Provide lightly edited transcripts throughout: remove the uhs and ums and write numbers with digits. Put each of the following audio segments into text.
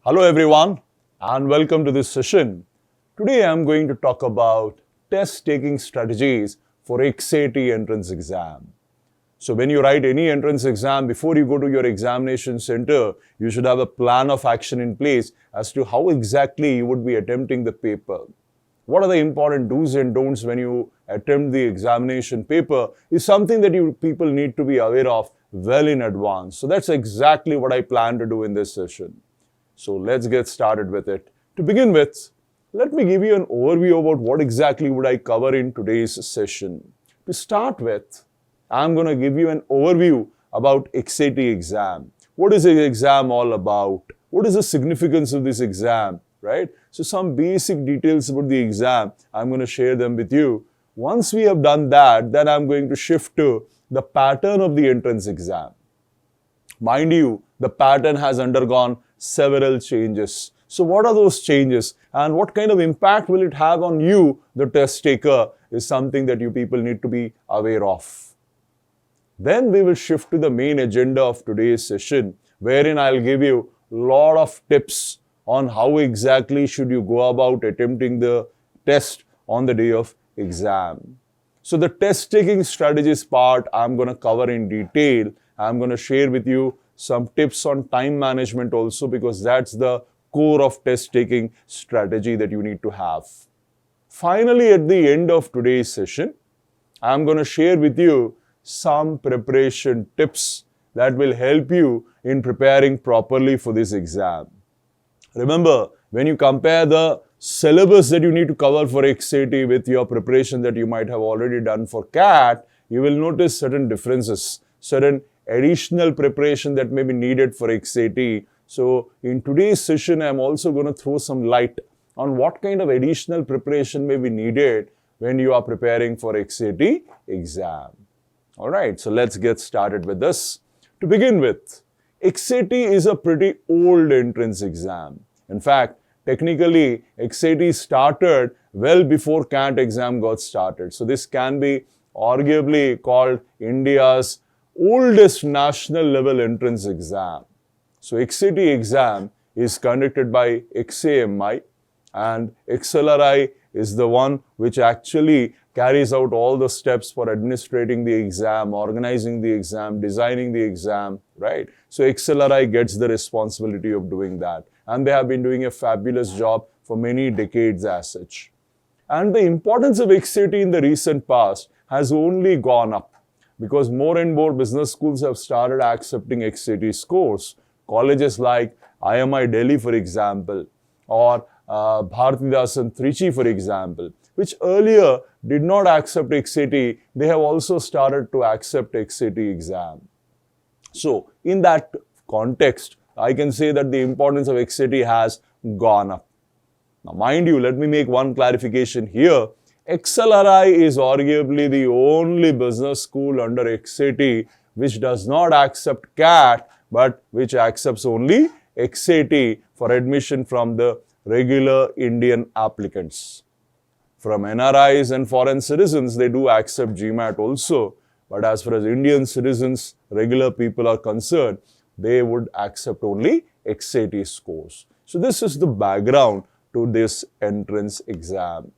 Hello everyone and welcome to this session. Today I am going to talk about test taking strategies for XAT entrance exam. So when you write any entrance exam, before you go to your examination center, you should have a plan of action in place as to how exactly you would be attempting the paper. What are the important do's and don'ts when you attempt the examination paper is something that you people need to be aware of well in advance. So that's exactly what I plan to do in this session. So let's get started with it. To begin with, let me give you an overview about what exactly would I cover in today's session. To start with, I'm going to give you an overview about XAT exam. What is the exam all about? What is the significance of this exam, right? So some basic details about the exam, I'm going to share them with you. Once we have done that, then I'm going to shift to the pattern of the entrance exam. Mind you, the pattern has undergone several changes. So what are those changes and what kind of impact will it have on you, the test taker, is something that you people need to be aware of. Then we will shift to the main agenda of today's session, wherein I'll give you a lot of tips on how exactly should you go about attempting the test on the day of exam. So the test taking strategies part I'm going to cover in detail. I'm going to share with you some tips on time management also, because that's the core of test taking strategy that you need to have. Finally, at the end of today's session, I'm going to share with you some preparation tips that will help you in preparing properly for this exam. Remember, when you compare the syllabus that you need to cover for XAT with your preparation that you might have already done for CAT, you will notice certain differences, certain additional preparation that may be needed for XAT. So in today's session, I'm also going to throw some light on what kind of additional preparation may be needed when you are preparing for XAT exam. Alright, so let's get started with this. To begin with, XAT is a pretty old entrance exam. In fact, technically, XAT started well before CAT exam got started. So this can be arguably called India's oldest national level entrance exam. So XAT exam is conducted by XAMI, and XLRI is the one which actually carries out all the steps for administrating the exam, organizing the exam, designing the exam, right? So XLRI gets the responsibility of doing that. And they have been doing a fabulous job for many decades as such. And the importance of XAT in the recent past has only gone up, because more and more business schools have started accepting XAT scores. Colleges like IMI Delhi, for example, or Bharatidasan Trichy, for example, which earlier did not accept XAT, they have also started to accept XAT exam. So, in that context, I can say that the importance of XAT has gone up. Now, mind you, let me make one clarification here. XLRI is arguably the only business school under XAT which does not accept CAT, but which accepts only XAT for admission from the regular Indian applicants. From NRIs and foreign citizens, they do accept GMAT also. But as far as Indian citizens, regular people are concerned, they would accept only XAT scores. So this is the background to this entrance exam.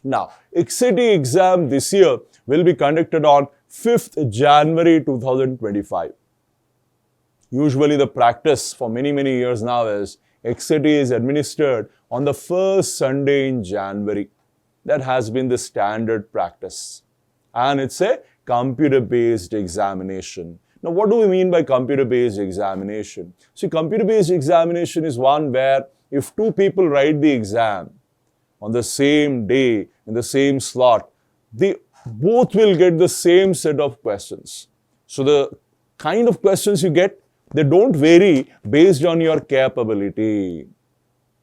Now, XAT exam this year will be conducted on 5th January 2025. Usually the practice for many years now is XAT is administered on the first Sunday in January. That has been the standard practice. And it's a computer-based examination. Now, what do we mean by computer-based examination? See, computer-based examination is one where if two people write the exam on the same day, in the same slot, they both will get the same set of questions. So the kind of questions you get, they don't vary based on your capability.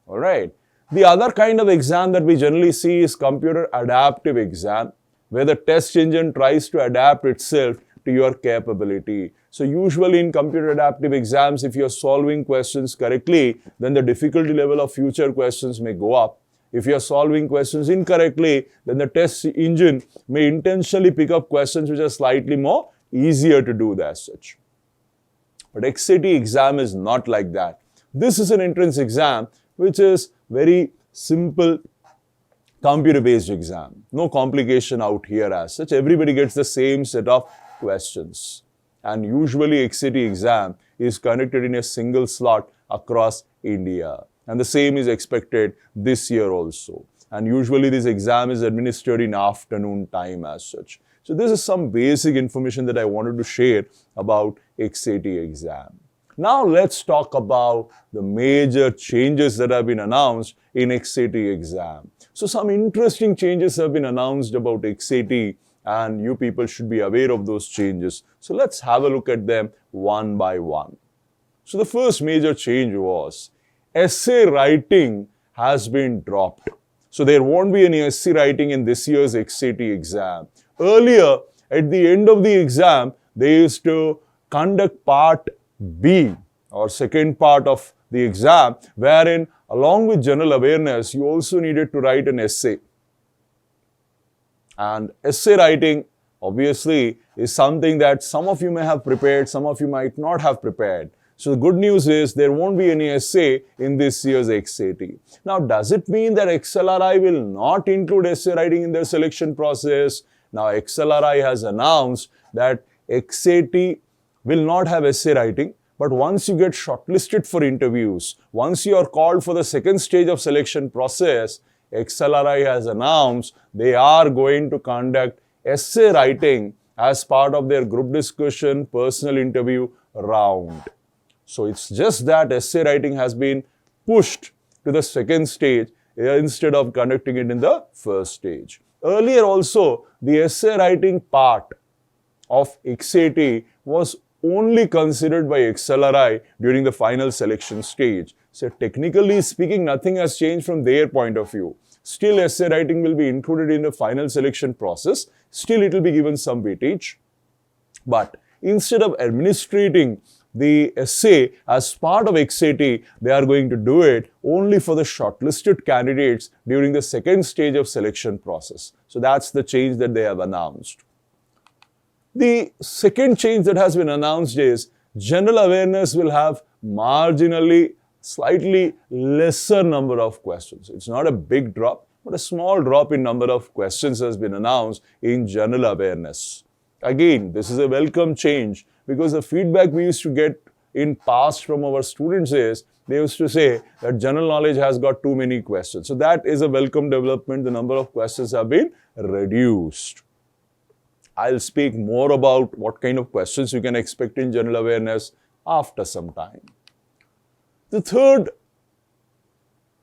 Alright. The other kind of exam that we generally see is computer adaptive exam, where the test engine tries to adapt itself to your capability. So usually in computer adaptive exams, if you're solving questions correctly, then the difficulty level of future questions may go up. If you are solving questions incorrectly, then the test engine may intentionally pick up questions which are slightly more easier to do as such. But XAT exam is not like that. This is an entrance exam which is very simple computer-based exam. No complication out here as such. Everybody gets the same set of questions. And usually XAT exam is conducted in a single slot across India. And the same is expected this year also. And usually this exam is administered in afternoon time as such. So this is some basic information that I wanted to share about XAT exam. Now let's talk about the major changes that have been announced in XAT exam. So some interesting changes have been announced about XAT and you people should be aware of those changes. So let's have a look at them one by one. So the first major change was essay writing has been dropped. So there won't be any essay writing in this year's XAT exam. Earlier, at the end of the exam, they used to conduct part B or second part of the exam, wherein along with general awareness, you also needed to write an essay. And essay writing, obviously, is something that some of you may have prepared, some of you might not have prepared. So the good news is there won't be any essay in this year's XAT. Now, does it mean that XLRI will not include essay writing in their selection process? Now, XLRI has announced that XAT will not have essay writing, but once you get shortlisted for interviews, once you are called for the second stage of selection process, XLRI has announced they are going to conduct essay writing as part of their group discussion, personal interview round. So it's just that essay writing has been pushed to the second stage instead of conducting it in the first stage. Earlier also, the essay writing part of XAT was only considered by XLRI during the final selection stage. So technically speaking, nothing has changed from their point of view. Still, essay writing will be included in the final selection process. Still, it will be given some weightage. But instead of administrating the essay as part of XAT, they are going to do it only for the shortlisted candidates during the second stage of selection process. So that's the change that they have announced. The second change that has been announced is general awareness will have marginally, slightly lesser number of questions. It's not a big drop, but a small drop in number of questions has been announced in general awareness. Again, this is a welcome change because the feedback we used to get in past from our students is they used to say that general knowledge has got too many questions. So that is a welcome development. The number of questions have been reduced. I'll speak more about what kind of questions you can expect in general awareness after some time. The third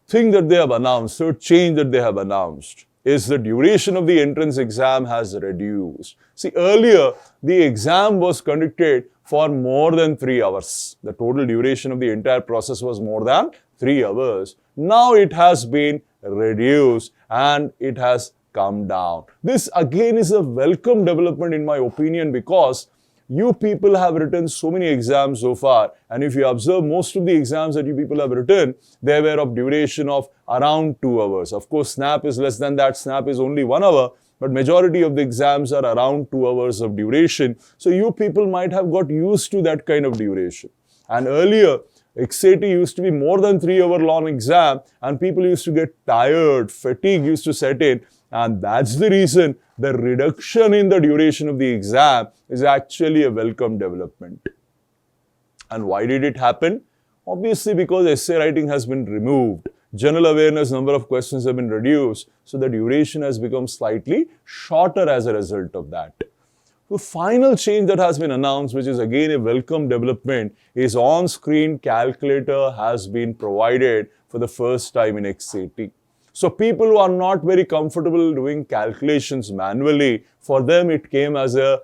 thing that they have announced, third change that they have announced is the duration of the entrance exam has reduced. See, earlier the exam was conducted for more than 3 hours. The total duration of the entire process was more than 3 hours. Now it has been reduced and it has come down. This again is a welcome development in my opinion because you people have written so many exams so far, and if you observe most of the exams that you people have written, they were of duration of around 2 hours. Of course, SNAP is less than that. SNAP is only 1 hour, but majority of the exams are around 2 hours of duration. So you people might have got used to that kind of duration. And earlier, XAT used to be more than 3 hour long exam, and people used to get tired, fatigue used to set in, and that's the reason the reduction in the duration of the exam is actually a welcome development. And why did it happen? Obviously because essay writing has been removed. General awareness number of questions have been reduced. So the duration has become slightly shorter as a result of that. The final change that has been announced, which is again a welcome development, is on-screen calculator has been provided for the first time in XAT. So people who are not very comfortable doing calculations manually, for them it came as a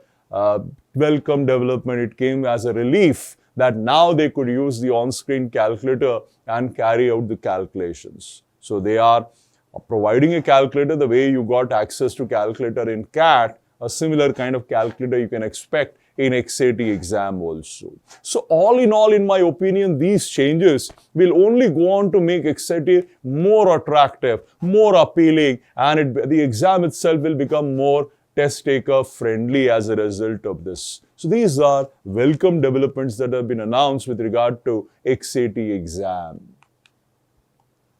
welcome development. It came as a relief that now they could use the on-screen calculator and carry out the calculations. So they are providing a calculator the way you got access to calculator in CAT, a similar kind of calculator you can expect in XAT exam also. So all in all, in my opinion, these changes will only go on to make XAT more attractive, more appealing, and the exam itself will become more test taker friendly as a result of this. So these are welcome developments that have been announced with regard to XAT exam.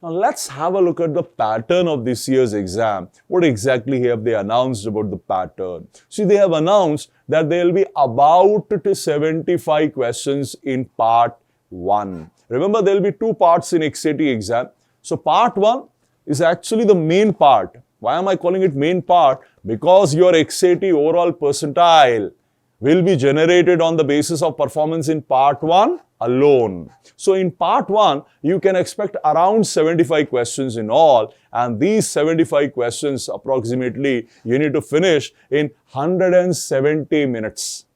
Now let's have a look at the pattern of this year's exam. What exactly have they announced about the pattern? See, they have announced that there will be about 75 questions in part 1. Remember, there will be 2 parts in XAT exam. So part 1 is actually the main part. Why am I calling it main part? Because your XAT overall percentile will be generated on the basis of performance in part 1 alone. So in part 1, you can expect around 75 questions in all, and these 75 questions approximately you need to finish in 170 minutes.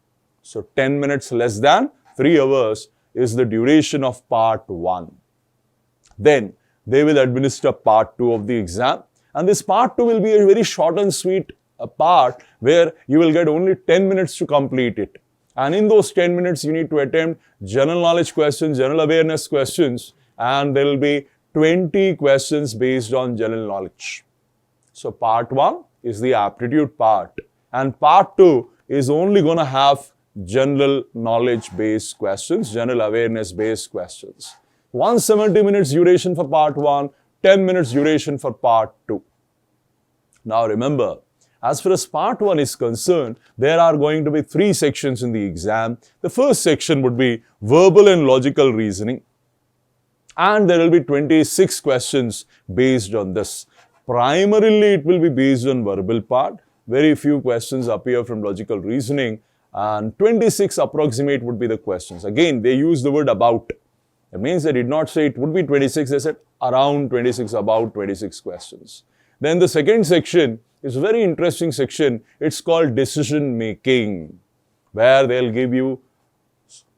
So 10 minutes less than 3 hours is the duration of part 1. Then they will administer part 2 of the exam, and this part 2 will be a very short and sweet part where you will get only 10 minutes to complete it. And in those 10 minutes, you need to attempt general knowledge questions, general awareness questions, and there will be 20 questions based on general knowledge. So part 1 is the aptitude part, and part 2 is only going to have general knowledge based questions, general awareness based questions. 170 minutes duration for part 1, 10 minutes duration for part 2. Now remember, as far as part 1 is concerned, there are going to be 3 sections in the exam. The first section would be verbal and logical reasoning, and there will be 26 questions based on this. Primarily, it will be based on verbal part. Very few questions appear from logical reasoning, and 26 approximate would be the questions. Again, they use the word about. That means they did not say it would be 26, they said around 26, about 26 questions. Then the second section is a very interesting section. It's called decision making, where they'll give you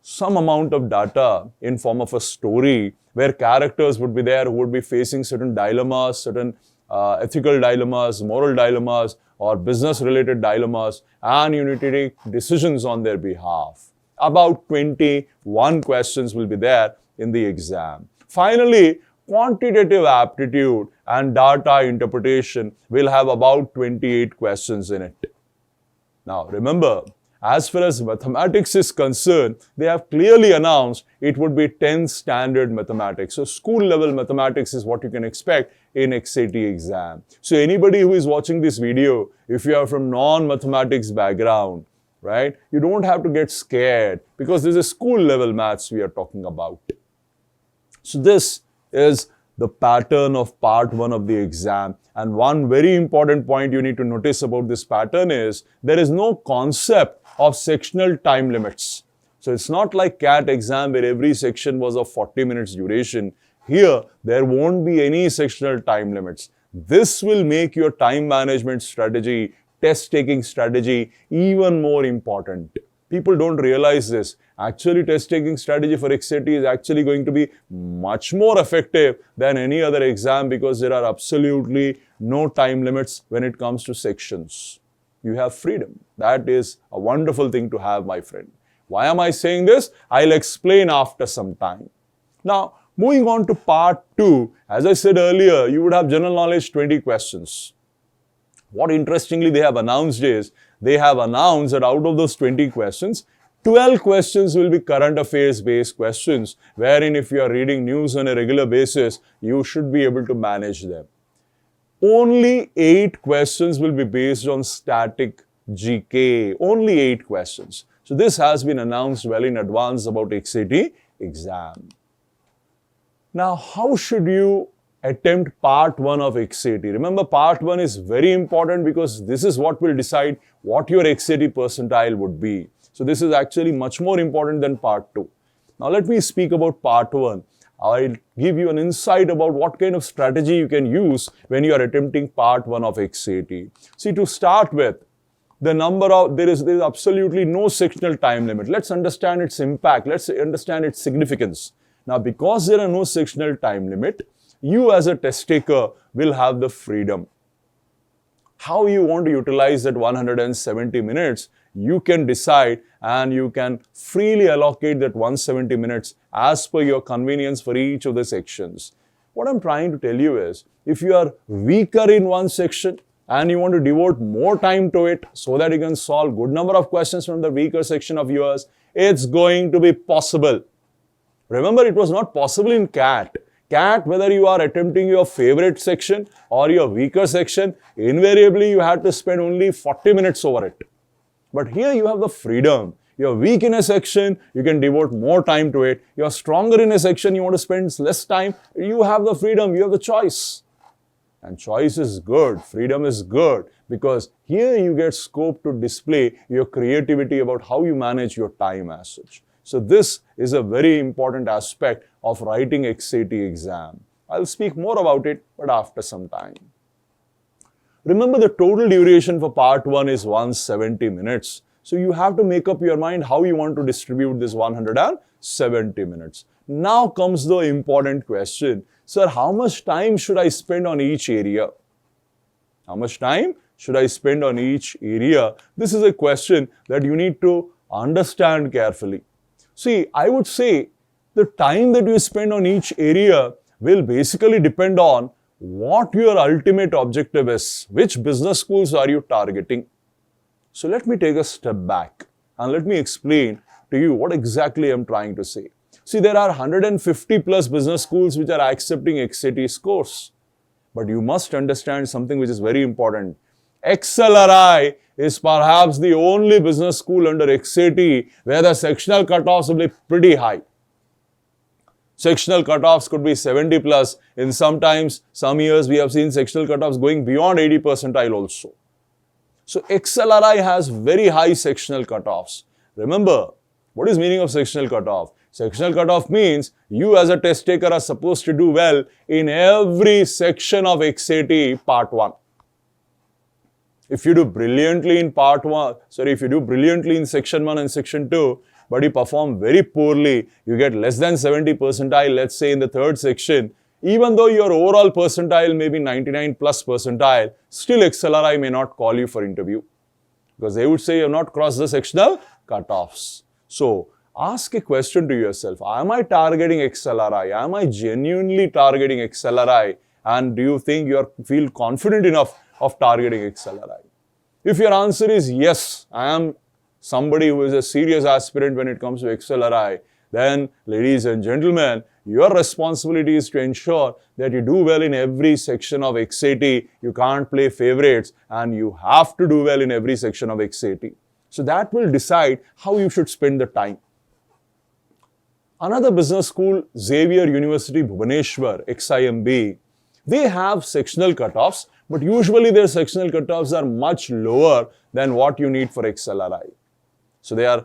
some amount of data in form of a story, where characters would be there who would be facing certain dilemmas, certain ethical dilemmas, moral dilemmas, or business related dilemmas, and you need to take decisions on their behalf. About 21 questions will be there in the exam. Finally, quantitative aptitude and data interpretation will have about 28 questions in it. Now remember, as far as mathematics is concerned, they have clearly announced it would be 10 standard mathematics. So school level mathematics is what you can expect in XAT exam. So anybody who is watching this video, if you are from non-mathematics background, right, you don't have to get scared, because this is school level maths we are talking about. So this is the pattern of part 1 of the exam. And one very important point you need to notice about this pattern is there is no concept of sectional time limits. So it's not like CAT exam where every section was of 40 minutes duration. Here, there won't be any sectional time limits. This will make your time management strategy, test taking strategy even more important. People don't realize this. Actually, test taking strategy for XAT is actually going to be much more effective than any other exam, because there are absolutely no time limits when it comes to sections. You have freedom. That is a wonderful thing to have, my friend. Why am I saying this? I'll explain after some time. Now, moving on to part 2, as I said earlier, you would have general knowledge 20 questions. What interestingly they have announced is, they have announced that out of those 20 questions, 12 questions will be current affairs based questions, wherein if you are reading news on a regular basis, you should be able to manage them. Only 8 questions will be based on static GK. Only 8 questions. So this has been announced well in advance about XAT exam. Now, how should you attempt part 1 of XAT? Remember, part 1 is very important because this is what will decide what your XAT percentile would be. So this is actually much more important than part 2. Now let me speak about part 1. I'll give you an insight about what kind of strategy you can use when you are attempting part 1 of XAT. See, to start with, there is absolutely no sectional time limit. Let's understand its impact. Let's understand its significance. Now, because there are no sectional time limit, you as a test taker will have the freedom. How you want to utilize that 170 minutes, you can decide, and you can freely allocate that 170 minutes as per your convenience for each of the sections. What I'm trying to tell you is, if you are weaker in one section, and you want to devote more time to it so that you can solve good number of questions from the weaker section of yours, it's going to be possible. Remember, it was not possible in CAT. CAT, whether you are attempting your favorite section or your weaker section, invariably you had to spend only 40 minutes over it. But here you have the freedom. You're weak in a section, you can devote more time to it. You're stronger in a section, you want to spend less time. You have the freedom, you have the choice. And choice is good, freedom is good, because here you get scope to display your creativity about how you manage your time as such. So this is a very important aspect of writing XAT exam. I'll speak more about it, but after some time. Remember, the total duration for part 1 is 170 minutes. So you have to make up your mind how you want to distribute this 170 minutes. Now comes the important question. Sir, how much time should I spend on each area? How much time should I spend on each area? This is a question that you need to understand carefully. See, I would say the time that you spend on each area will basically depend on what your ultimate objective is. Which business schools are you targeting? So let me take a step back and let me explain to you what exactly I'm trying to say. See, there are 150 plus business schools which are accepting XAT scores. But you must understand something which is very important. XLRI is perhaps the only business school under XAT where the sectional cutoffs will be pretty high. Sectional cutoffs could be 70 plus. In some years we have seen sectional cutoffs going beyond 80 percentile also. So XLRI has very high sectional cutoffs. Remember, what is meaning of sectional cutoff? Sectional cutoff means you as a test taker are supposed to do well in every section of XAT part 1. If you do brilliantly in section 1 and section 2, but you perform very poorly, you get less than 70 percentile, let's say in the third section, even though your overall percentile may be 99 plus percentile, still XLRI may not call you for interview because they would say you have not crossed the sectional cutoffs. So ask a question to yourself, am I targeting XLRI? Am I genuinely targeting XLRI? And do you think you feel confident enough of targeting XLRI? If your answer is yes, I am somebody who is a serious aspirant when it comes to XLRI, then ladies and gentlemen, your responsibility is to ensure that you do well in every section of XAT. You can't play favorites and you have to do well in every section of XAT. So that will decide how you should spend the time. Another business school, Xavier University, Bhubaneswar, XIMB, they have sectional cutoffs, but usually their sectional cutoffs are much lower than what you need for XLRI. So they are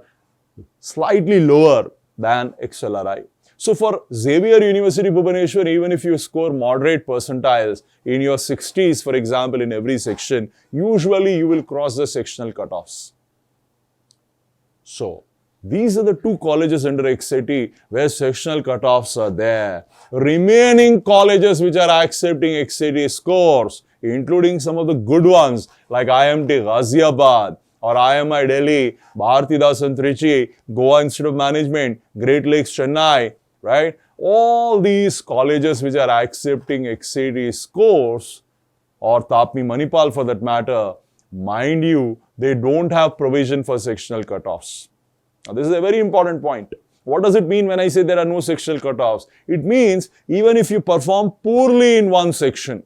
slightly lower than XLRI. So for Xavier University, Bhubaneswar, even if you score moderate percentiles in your 60s, for example, in every section, usually you will cross the sectional cutoffs. So these are the two colleges under XAT where sectional cutoffs are there. Remaining colleges which are accepting XAT scores, including some of the good ones like IMT Ghaziabad or IMI Delhi, Bharatidasan Trichy, Goa Institute of Management, Great Lakes Chennai, right? All these colleges which are accepting XAT scores, or Tapmi Manipal for that matter, mind you, they don't have provision for sectional cutoffs. Now, this is a very important point. What does it mean when I say there are no sectional cutoffs? It means even if you perform poorly in one section,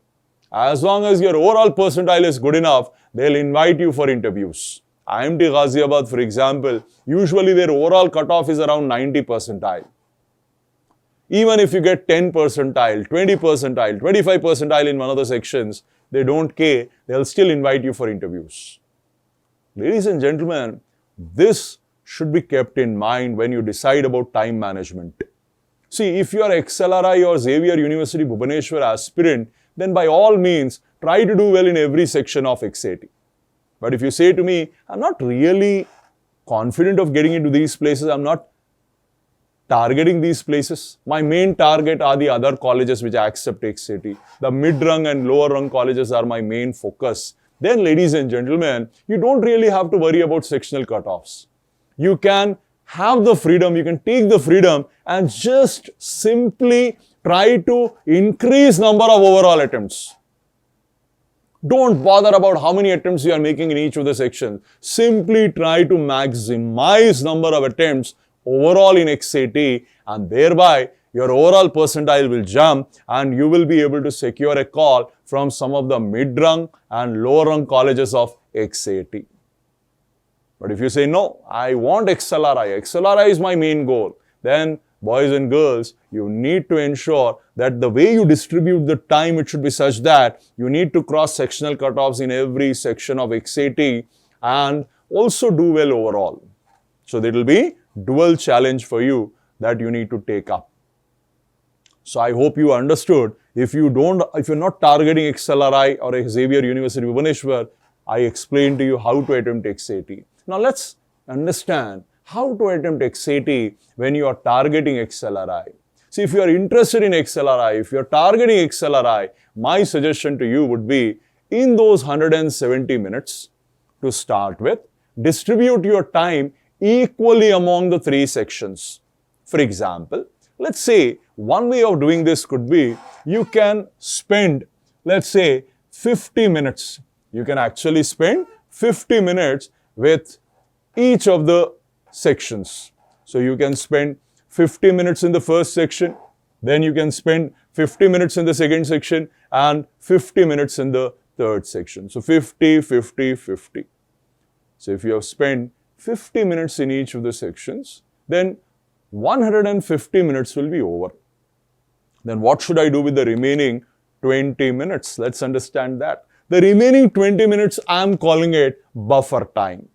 as long as your overall percentile is good enough, they'll invite you for interviews. IMT Ghaziabad, for example, usually their overall cutoff is around 90 percentile. Even if you get 10 percentile, 20 percentile, 25 percentile in one of the sections, they don't care. They'll still invite you for interviews. Ladies and gentlemen, this should be kept in mind when you decide about time management. See, if you are XLRI or Xavier University Bhubaneswar aspirant, then by all means, try to do well in every section of XAT. But if you say to me, I'm not really confident of getting into these places, I'm not targeting these places. My main target are the other colleges which accept XAT. The mid-rung and lower-rung colleges are my main focus. Then, ladies and gentlemen, you don't really have to worry about sectional cutoffs. You can have the freedom, you can take the freedom and just simply try to increase number of overall attempts. Don't bother about how many attempts you are making in each of the sections. Simply try to maximize number of attempts overall in XAT, and thereby your overall percentile will jump and you will be able to secure a call from some of the mid-rung and lower-rung colleges of XAT. But if you say, no, I want XLRI is my main goal, then boys and girls, you need to ensure that the way you distribute the time, it should be such that you need to cross sectional cutoffs in every section of XAT and also do well overall. So there will be dual challenge for you that you need to take up. So I hope you understood. If you're not targeting XLRI or Xavier University Bhubaneswar, I explained to you how to attempt XAT. Now let's understand how to attempt XAT when you are targeting XLRI. See, if you are interested in XLRI, if you are targeting XLRI, my suggestion to you would be, in those 170 minutes to start with, distribute your time equally among the 3 sections. For example, let's say one way of doing this could be, you can spend, let's say, 50 minutes. You can actually spend 50 minutes with each of the sections. So you can spend 50 minutes in the first section, then you can spend 50 minutes in the second section and 50 minutes in the third section. So 50, 50, 50. So if you have spent 50 minutes in each of the sections, then 150 minutes will be over. Then what should I do with the remaining 20 minutes? Let's understand that. The remaining 20 minutes, I am calling it buffer time.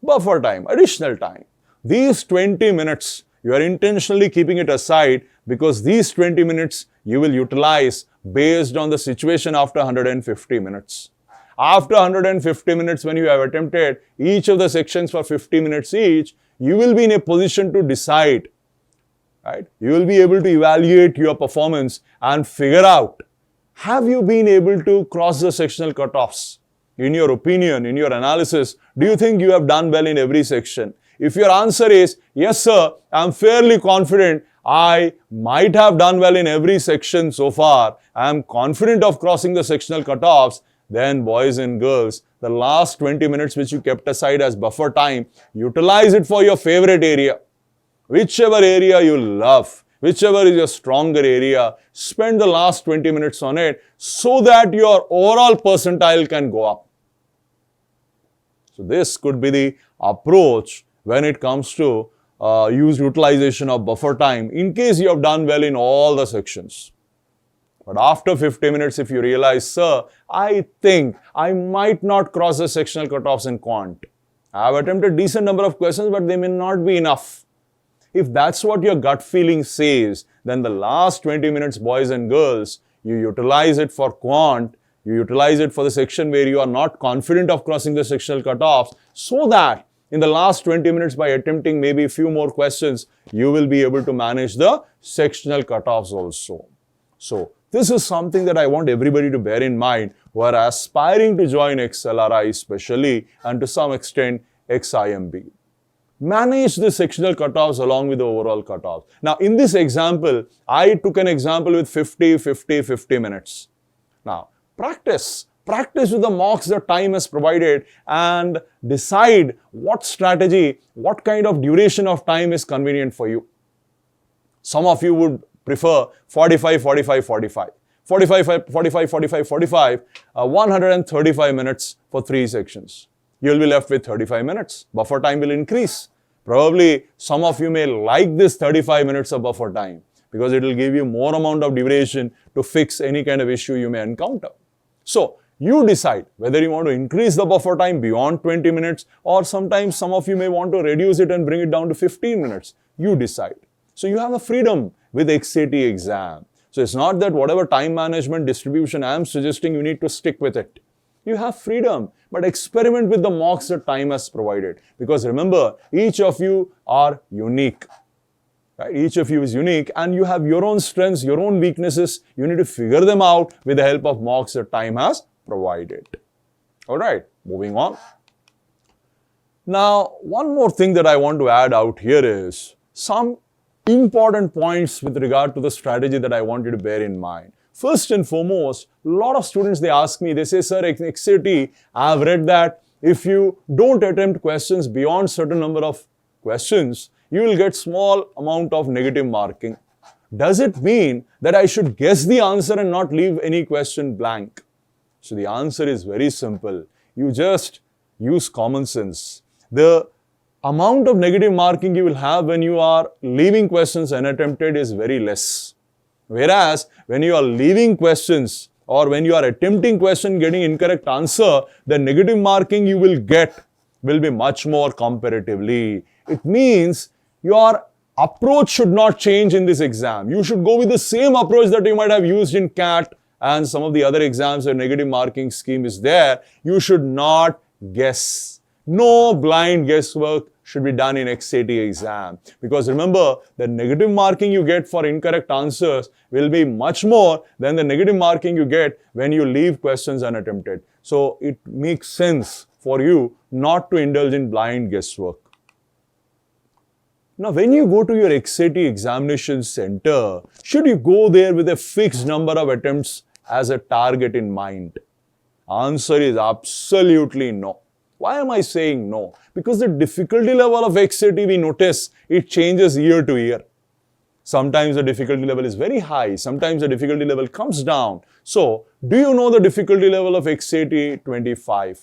Buffer time, additional time. These 20 minutes, you are intentionally keeping it aside because these 20 minutes you will utilize based on the situation after 150 minutes. After 150 minutes, when you have attempted each of the sections for 50 minutes each, you will be in a position to decide, right? You will be able to evaluate your performance and figure out, have you been able to cross the sectional cutoffs? In your opinion, in your analysis, do you think you have done well in every section? If your answer is, yes sir, I am fairly confident I might have done well in every section so far, I am confident of crossing the sectional cutoffs, then boys and girls, the last 20 minutes which you kept aside as buffer time, utilize it for your favorite area. Whichever area you love, whichever is your stronger area, spend the last 20 minutes on it so that your overall percentile can go up. So this could be the approach when it comes to utilization of buffer time in case you have done well in all the sections. But after 50 minutes, if you realize, sir, I think I might not cross the sectional cutoffs in quant. I have attempted a decent number of questions, but they may not be enough. If that's what your gut feeling says, then the last 20 minutes, boys and girls, you utilize it for quant, you utilize it for the section where you are not confident of crossing the sectional cutoffs, so that in the last 20 minutes, by attempting maybe a few more questions, you will be able to manage the sectional cutoffs also. So this is something that I want everybody to bear in mind who are aspiring to join XLRI especially, and to some extent XIMB. Manage the sectional cutoffs along with the overall cutoffs. Now in this example, I took an example with 50, 50, 50 minutes. Now practice with the mocks that time has provided and decide what strategy, what kind of duration of time is convenient for you. Some of you would prefer 45, 45, 45. 45, 45, 45, 45, 135 minutes for 3 sections. You'll be left with 35 minutes. Buffer time will increase. Probably some of you may like this 35 minutes of buffer time because it will give you more amount of duration to fix any kind of issue you may encounter. So you decide whether you want to increase the buffer time beyond 20 minutes, or sometimes some of you may want to reduce it and bring it down to 15 minutes. You decide. So you have a freedom with XAT exam. So it's not that whatever time management distribution I am suggesting, you need to stick with it. You have freedom, but experiment with the mocks that time has provided. Because remember, each of you are unique. Right? Each of you is unique and you have your own strengths, your own weaknesses. You need to figure them out with the help of mocks that time has provided. Alright, moving on. Now, one more thing that I want to add out here is some important points with regard to the strategy that I want you to bear in mind. First and foremost, a lot of students, they ask me, they say, sir, XAT, I've read that if you don't attempt questions beyond certain number of questions, you will get small amount of negative marking. Does it mean that I should guess the answer and not leave any question blank? So the answer is very simple. You just use common sense. The amount of negative marking you will have when you are leaving questions unattempted is very less. Whereas when you are leaving questions or when you are attempting question getting incorrect answer, the negative marking you will get will be much more comparatively. It means your approach should not change in this exam. You should go with the same approach that you might have used in CAT and some of the other exams where negative marking scheme is there. You should not guess. No blind guesswork should be done in XAT exam. Because remember, the negative marking you get for incorrect answers will be much more than the negative marking you get when you leave questions unattempted. So it makes sense for you not to indulge in blind guesswork. Now, when you go to your XAT examination center, should you go there with a fixed number of attempts as a target in mind? Answer is absolutely no. Why am I saying no? Because the difficulty level of XAT, we notice, it changes year to year. Sometimes the difficulty level is very high. Sometimes the difficulty level comes down. So, do you know the difficulty level of XAT 25?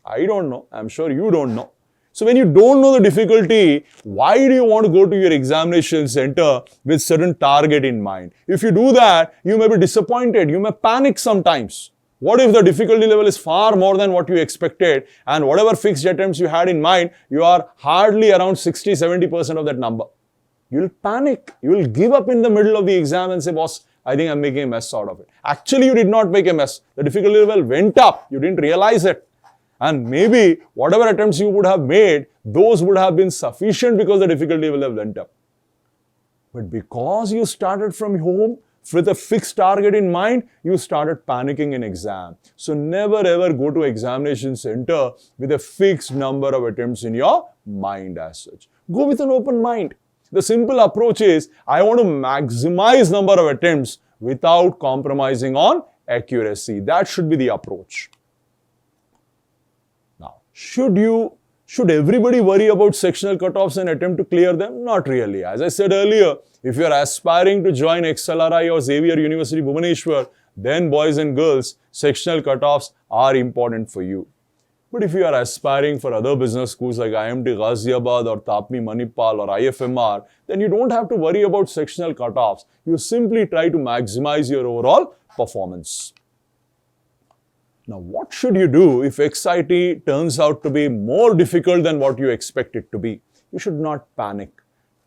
I don't know. I'm sure you don't know. So when you don't know the difficulty, why do you want to go to your examination center with certain target in mind? If you do that, you may be disappointed. You may panic sometimes. What if the difficulty level is far more than what you expected and whatever fixed attempts you had in mind, you are hardly around 60-70% of that number? You'll panic. You will give up in the middle of the exam and say, boss, I think I'm making a mess out of it. Actually, you did not make a mess. The difficulty level went up. You didn't realize it. And maybe whatever attempts you would have made, those would have been sufficient because the difficulty level went up. But because you started from home with a fixed target in mind, you started panicking in exam. So never ever go to examination center with a fixed number of attempts in your mind as such. Go with an open mind. The simple approach is, I want to maximize number of attempts without compromising on accuracy. That should be the approach. Should everybody worry about sectional cutoffs and attempt to clear them? Not really. As I said earlier, if you are aspiring to join XLRI or Xavier University Bhubaneswar, then boys and girls, sectional cutoffs are important for you. But if you are aspiring for other business schools like IMT Ghaziabad or TAPMI Manipal or IFMR, then you don't have to worry about sectional cutoffs. You simply try to maximize your overall performance. Now, what should you do if XIT turns out to be more difficult than what you expect it to be? You should not panic.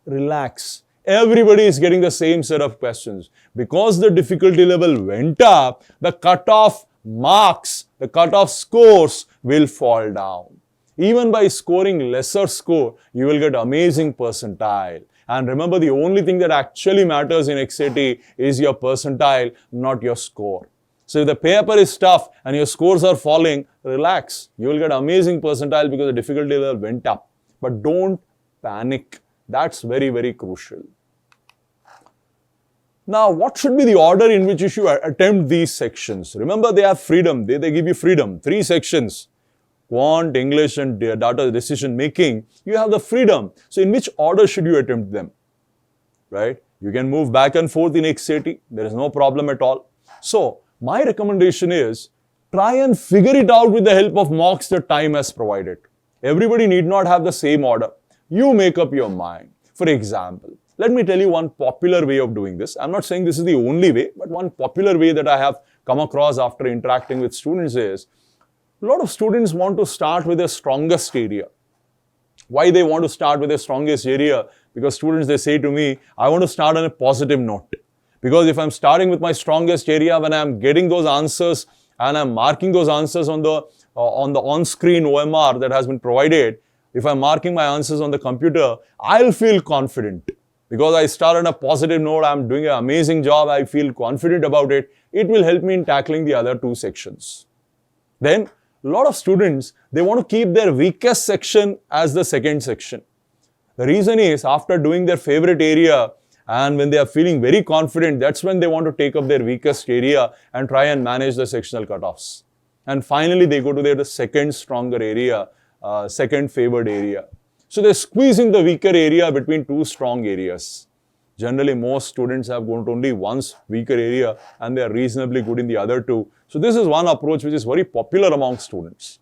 Relax. Everybody is getting the same set of questions. Because the difficulty level went up, the cutoff marks, the cutoff scores will fall down. Even by scoring lesser score, you will get amazing percentile. And remember, the only thing that actually matters in XAT is your percentile, not your score. So if the paper is tough and your scores are falling, relax. You will get amazing percentile because the difficulty level went up. But don't panic. That's very, very crucial. Now, what should be the order in which you should attempt these sections? Remember, they have freedom. They give you freedom. 3 sections. Quant, English and data decision making. You have the freedom. So in which order should you attempt them? Right? You can move back and forth in XAT. There is no problem at all. So, my recommendation is, try and figure it out with the help of mocks that time has provided. Everybody need not have the same order. You make up your mind. For example, let me tell you one popular way of doing this. I'm not saying this is the only way, but one popular way that I have come across after interacting with students is, a lot of students want to start with their strongest area. Why they want to start with their strongest area? Because students, they say to me, I want to start on a positive note. Because if I'm starting with my strongest area, when I'm getting those answers and I'm marking those answers on the on-screen OMR that has been provided, if I'm marking my answers on the computer, I'll feel confident. Because I start on a positive note, I'm doing an amazing job, I feel confident about it. It will help me in tackling the other 2 sections. Then, a lot of students, they want to keep their weakest section as the second section. The reason is, after doing their favorite area, And when they are feeling very confident, that's when they want to take up their weakest area and try and manage the sectional cutoffs. And finally, they go to their second stronger area, second favored area. So they're squeezing the weaker area between two strong areas. Generally, most students have got only one weaker area and they are reasonably good in the other two. So this is one approach which is very popular among students.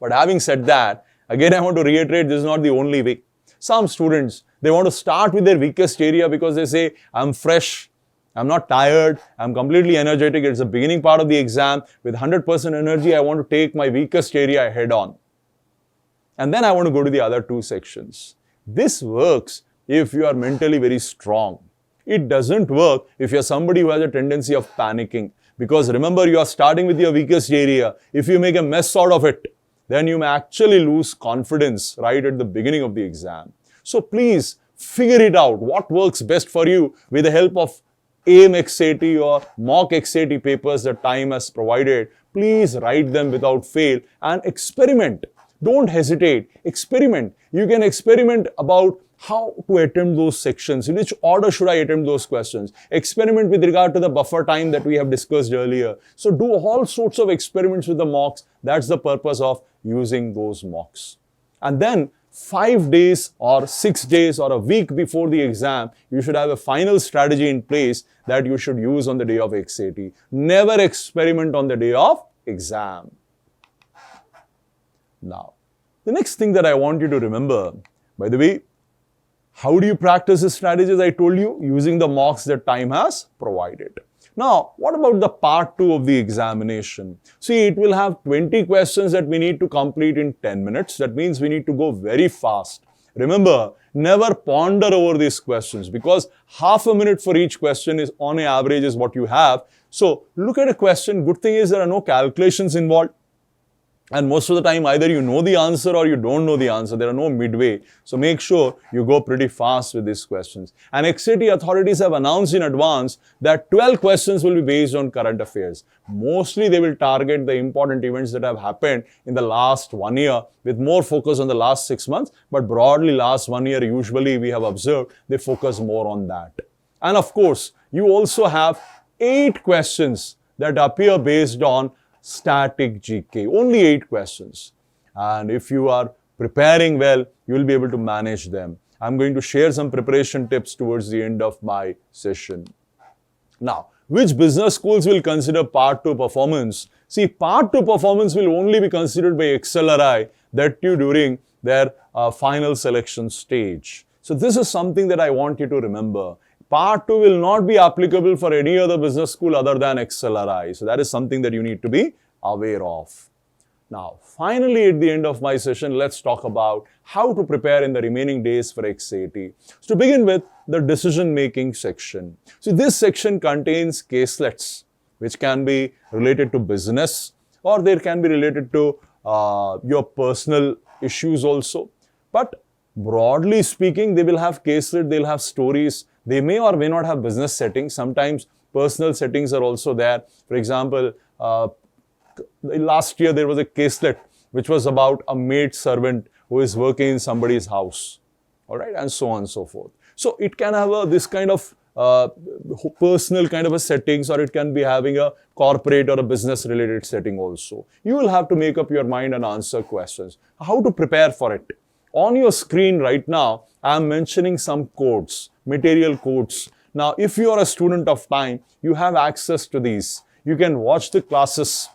But having said that, again, I want to reiterate, this is not the only way. Some students, they want to start with their weakest area because they say, I'm fresh, I'm not tired, I'm completely energetic, it's the beginning part of the exam. With 100% energy, I want to take my weakest area head on. And then I want to go to the other two sections. This works if you are mentally very strong. It doesn't work if you're somebody who has a tendency of panicking. Because remember, you are starting with your weakest area. If you make a mess out of it, then you may actually lose confidence right at the beginning of the exam. So please figure it out, what works best for you with the help of XAT or mock XAT papers that time has provided. Please write them without fail and experiment. Don't hesitate, experiment. You can experiment about how to attempt those sections, in which order should I attempt those questions. Experiment with regard to the buffer time that we have discussed earlier. So do all sorts of experiments with the mocks. That's the purpose of using those mocks. And then 5 days or 6 days or a week before the exam, you should have a final strategy in place that you should use on the day of XAT. Never experiment on the day of exam. Now, the next thing that I want you to remember, by the way, how do you practice the strategies I told you? Using the mocks that time has provided. Now, what about the part 2 of the examination? See, it will have 20 questions that we need to complete in 10 minutes. That means we need to go very fast. Remember, never ponder over these questions because half a minute for each question is on an average is what you have. So, look at a question. Good thing is there are no calculations involved. And most of the time, either you know the answer or you don't know the answer. There are no midway. So make sure you go pretty fast with these questions. And XAT authorities have announced in advance that 12 questions will be based on current affairs. Mostly they will target the important events that have happened in the last 1 year with more focus on the last 6 months. But broadly, last 1 year, usually we have observed they focus more on that. And of course, you also have 8 questions that appear based on static GK, only 8 questions. And if you are preparing well, you will be able to manage them. I'm going to share some preparation tips towards the end of my session. Now, which business schools will consider Part 2 performance? See, Part 2 performance will only be considered by XLRI, that too during their final selection stage. So this is something that I want you to remember. Part 2 will not be applicable for any other business school other than XLRI. So that is something that you need to be aware of. Now, finally, at the end of my session, let's talk about how to prepare in the remaining days for XAT. So to begin with, the decision-making section. So this section contains caselets, which can be related to business or they can be related to your personal issues also. But broadly speaking, they will have caselet, they'll have stories. They may or may not have business settings. Sometimes personal settings are also there. For example, last year there was a caselet which was about a maid servant who is working in somebody's house. All right, and so on and so forth. So it can have this kind of personal kind of a settings, or it can be having a corporate or a business related setting also. You will have to make up your mind and answer questions. How to prepare for it? On your screen right now, I am mentioning some codes, material codes. Now, if you are a student of time, you have access to these. You can watch the classes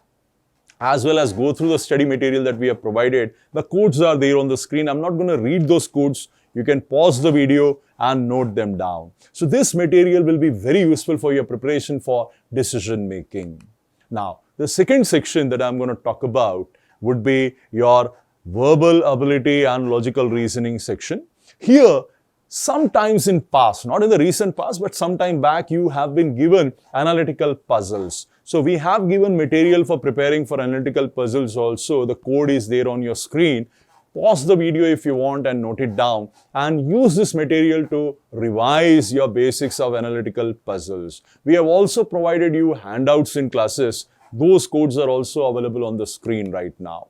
as well as go through the study material that we have provided. The codes are there on the screen. I'm not going to read those codes. You can pause the video and note them down. So this material will be very useful for your preparation for decision making. Now, the second section that I'm going to talk about would be your verbal ability and logical reasoning section. Here, sometimes in past, not in the recent past, but sometime back, you have been given analytical puzzles. So we have given material for preparing for analytical puzzles also. The code is there on your screen. Pause the video if you want and note it down and use this material to revise your basics of analytical puzzles. We have also provided you handouts in classes. Those codes are also available on the screen right now.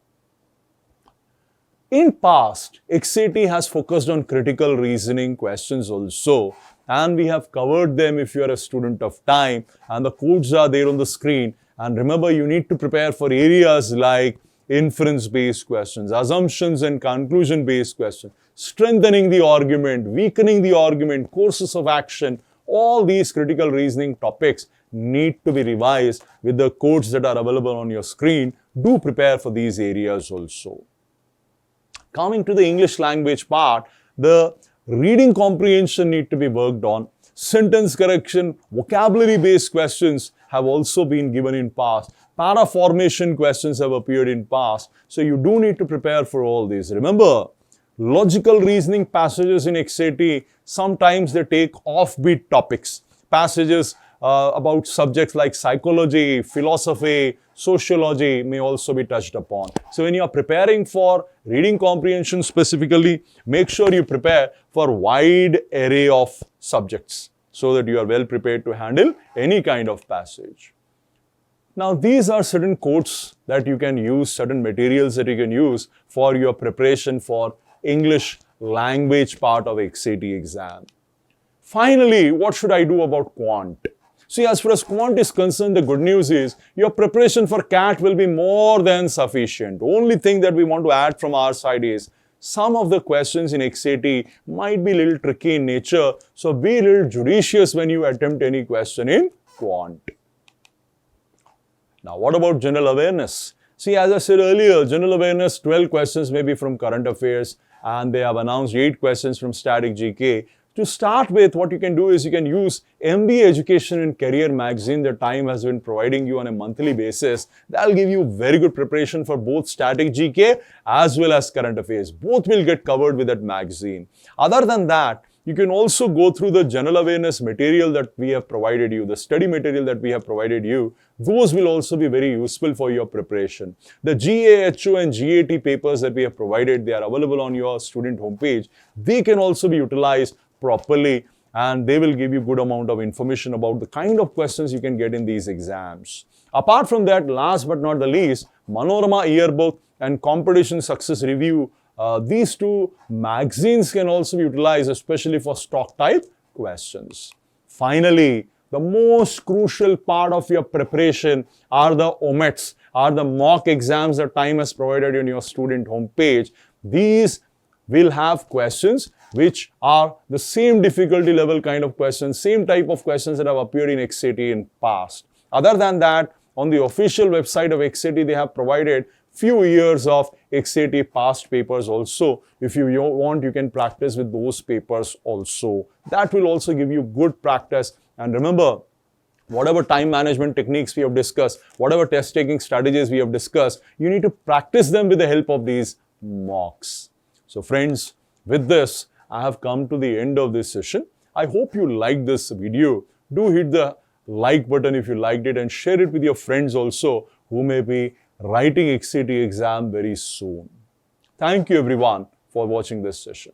In past, XAT has focused on critical reasoning questions also, and we have covered them if you are a student of time, and the codes are there on the screen. And remember, you need to prepare for areas like inference-based questions, assumptions and conclusion-based questions, strengthening the argument, weakening the argument, courses of action. All these critical reasoning topics need to be revised with the codes that are available on your screen. Do prepare for these areas also. Coming to the English language part, the reading comprehension need to be worked on. Sentence correction, vocabulary-based questions have also been given in past. Para formation questions have appeared in past. So you do need to prepare for all these. Remember, logical reasoning passages in XAT, sometimes they take offbeat topics. Passages about subjects like psychology, philosophy, sociology may also be touched upon. So when you are preparing for reading comprehension specifically, make sure you prepare for a wide array of subjects so that you are well prepared to handle any kind of passage. Now, these are certain codes that you can use, certain materials that you can use for your preparation for English language part of XAT exam. Finally, what should I do about quant? See, as far as quant is concerned, the good news is your preparation for CAT will be more than sufficient. Only thing that we want to add from our side is some of the questions in XAT might be a little tricky in nature, so be a little judicious when you attempt any question in quant. Now, what about general awareness? See, as I said earlier, general awareness, 12 questions may be from current affairs, and they have announced 8 questions from static GK. To start with, what you can do is you can use Education and Career magazine that Time has been providing you on a monthly basis. That will give you very good preparation for both static GK as well as current affairs. Both will get covered with that magazine. Other than that, you can also go through the general awareness material that we have provided you, the study material that we have provided you. Those will also be very useful for your preparation. The GAHO and GAT papers that we have provided, they are available on your student homepage. They can also be utilized properly, and they will give you good amount of information about the kind of questions you can get in these exams. Apart from that, last but not the least, Manorama Yearbook and Competition Success Review, these two magazines can also be utilized, especially for stock type questions. Finally, the most crucial part of your preparation are the OMETs, are the mock exams that Time has provided on your student homepage. These will have questions which are the same difficulty level kind of questions, same type of questions that have appeared in XAT in past. Other than that, on the official website of XAT, they have provided few years of XAT past papers also. If you want, you can practice with those papers also. That will also give you good practice. And remember, whatever time management techniques we have discussed, whatever test taking strategies we have discussed, you need to practice them with the help of these mocks. So friends, with this, I have come to the end of this session. I hope you liked this video. Do hit the like button if you liked it, and share it with your friends also who may be writing XAT exam very soon. Thank you everyone for watching this session.